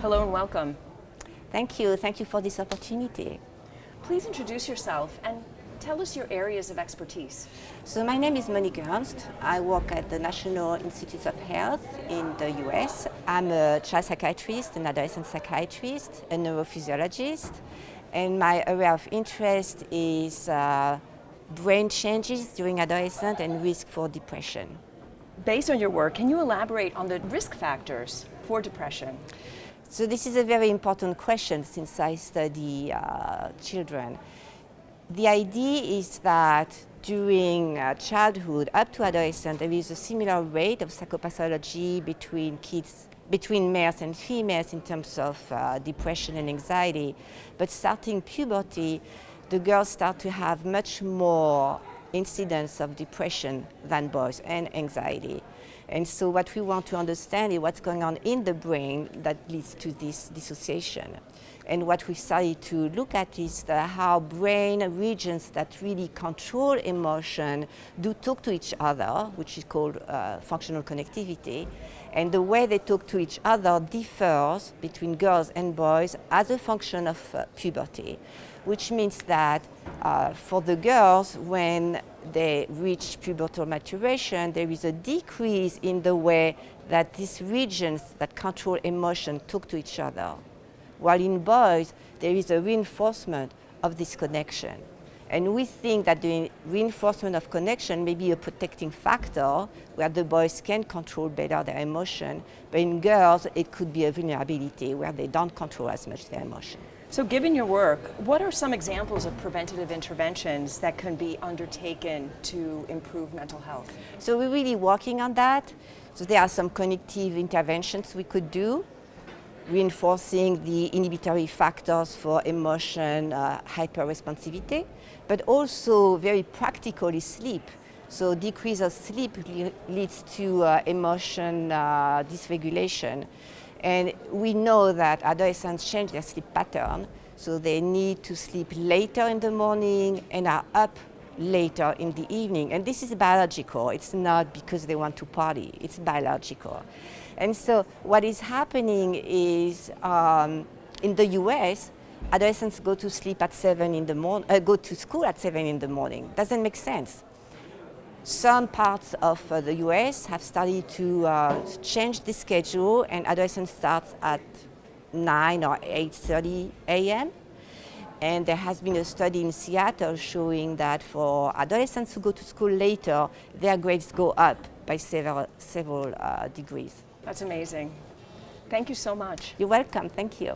Hello and welcome. Thank you. Thank you for this opportunity. Please introduce yourself and tell us your areas of expertise. So my name is Monique Ernst. I work at the National Institutes of Health in the US. I'm a child psychiatrist, an adolescent psychiatrist, a neurophysiologist, and my area of interest is brain changes during adolescence and risk for depression. Based on your work, can you elaborate on the risk factors for depression? So this is a very important question since I study children. The idea is that during childhood up to adolescence, there is a similar rate of psychopathology between males and females in terms of depression and anxiety. But starting puberty, the girls start to have much more incidence of depression than boys and anxiety. And so what we want to understand is what's going on in the brain that leads to this dissociation. And what we started to look at is how brain regions that really control emotion do talk to each other, which is called functional connectivity. And the way they talk to each other differs between girls and boys as a function of puberty, which means that for the girls, when they reach pubertal maturation, there is a decrease in the way that these regions that control emotion talk to each other. While in boys, there is a reinforcement of this connection. And we think that the reinforcement of connection may be a protecting factor where the boys can control better their emotion, but in girls, it could be a vulnerability where they don't control as much their emotion. So given your work, what are some examples of preventative interventions that can be undertaken to improve mental health? So we're really working on that. So there are some cognitive interventions we could do, reinforcing the inhibitory factors for emotion hyperresponsivity, but also very practically sleep. So decrease of sleep leads to emotion dysregulation. And we know that adolescents change their sleep pattern, so they need to sleep later in the morning and are up later in the evening. And this is biological. It's not because they want to party. It's biological. And so what is happening is in the US, adolescents go to sleep at 7 in the morning, go to school at 7 in the morning. Doesn't make sense. Some parts of the US have started to change the schedule, and adolescence starts at 9 or 8:30 a.m. And there has been a study in Seattle showing that for adolescents who go to school later, their grades go up by several degrees. That's amazing. Thank you so much. You're welcome. Thank you.